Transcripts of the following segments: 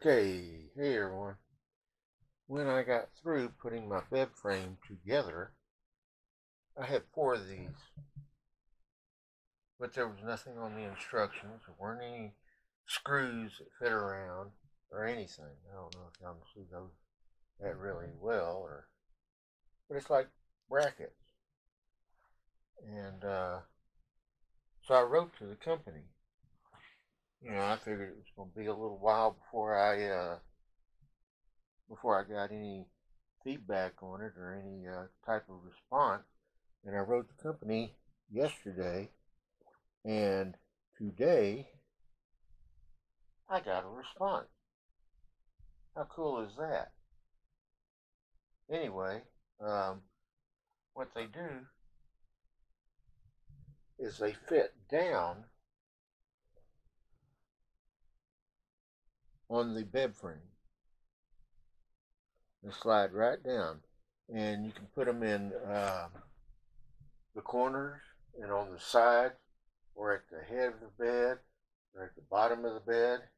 Okay, hey everyone. When I got through putting my bed frame together, I had 4 of these, but there was nothing on the instructions. There weren't any screws that fit around or anything. I don't know if y'all can see those that really well, but it's like brackets. And so I wrote to the company. I figured it was going to be a little while before I got any feedback on it or any type of response. And I wrote the company yesterday, and today I got a response. How cool is that? Anyway, what they do is they fit down on the bed frame. They slide right down, and you can put them in the corners and on the side, or at the head of the bed, or at the bottom of the bed,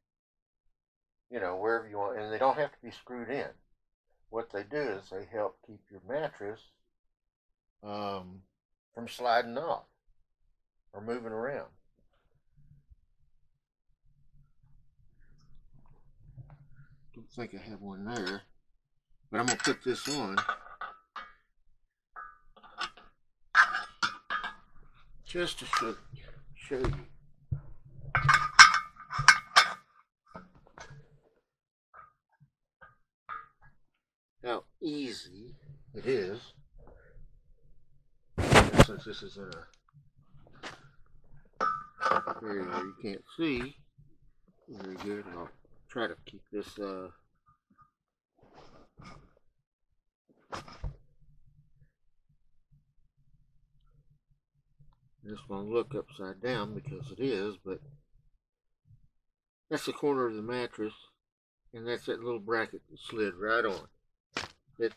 wherever you want. And they don't have to be screwed in. What they do is they help keep your mattress from sliding off or moving around. Don't think I have one there, but I'm going to put this on just to show you. How easy it is. And since this is in a area where you can't see very good, I'll try to keep this this one look upside down because it is, but that's the corner of the mattress, and that's that little bracket that slid right on. It's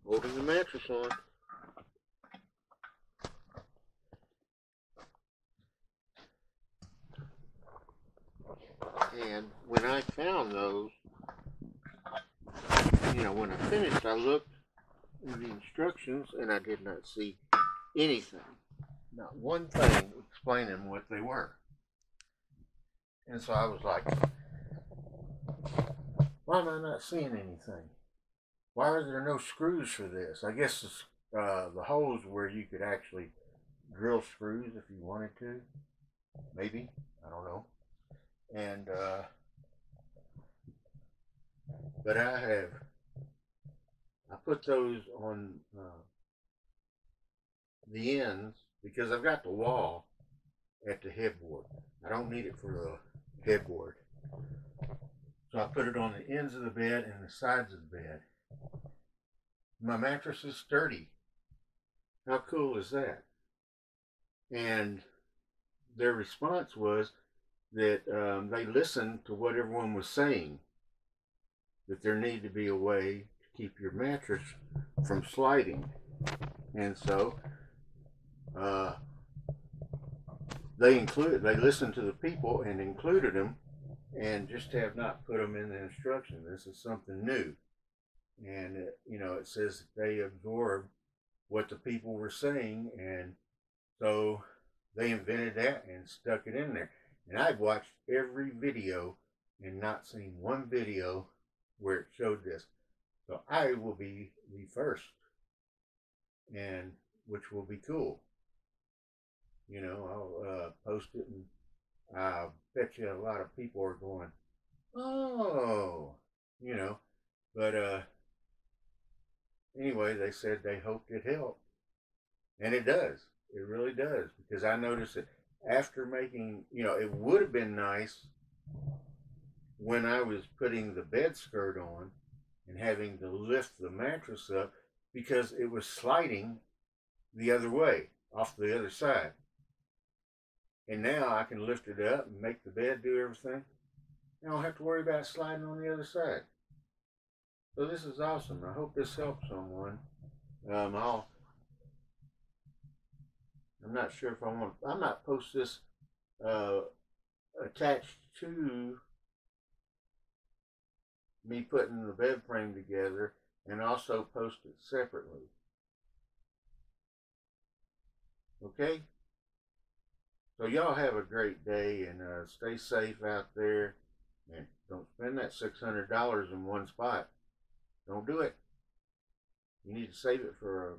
holding the mattress on. And when I found those, when I finished, I looked in the instructions and I did not see anything. Not one thing explaining what they were. And so I was like, why am I not seeing anything? Why are there no screws for this? I guess the holes where you could actually drill screws if you wanted to. Maybe. I don't know. And but I put those on the ends because I've got the wall at the headboard. I don't need it for the headboard. So I put it on the ends of the bed and the sides of the bed. My mattress is sturdy. How cool is that? And their response was that they listened to what everyone was saying, that there needed to be a way to keep your mattress from sliding. And so they listened to the people and included them, and just have not put them in the instruction. This is something new. And it says that they absorbed what the people were saying, and so they invented that and stuck it in there. And I've watched every video and not seen one video where it showed this. So I will be the first, and which will be cool. I'll post it, and I bet you a lot of people are going, oh, but anyway, they said they hoped it helped, and it does. It really does, because I noticed that after making, it would have been nice when I was putting the bed skirt on and having to lift the mattress up because it was sliding the other way, off the other side. And now I can lift it up and make the bed do everything. I don't have to worry about sliding on the other side. So this is awesome. I hope this helps someone. I'm not sure if I might post this attached to me putting the bed frame together, and also post it separately. Okay? So y'all have a great day, and stay safe out there, and don't spend that $600 in one spot. Don't do it. You need to save it for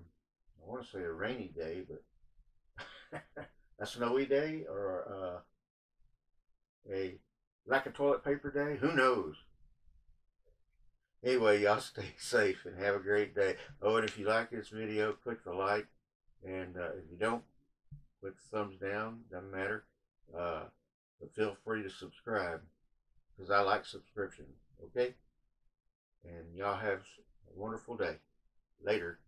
I want to say a rainy day, but a snowy day, or a like a toilet paper day. Who knows? Anyway, y'all stay safe and have a great day. Oh, and if you like this video, click the like, and if you don't, click the thumbs down. Doesn't matter. But feel free to subscribe, because I like subscriptions. Okay? And y'all have a wonderful day. Later.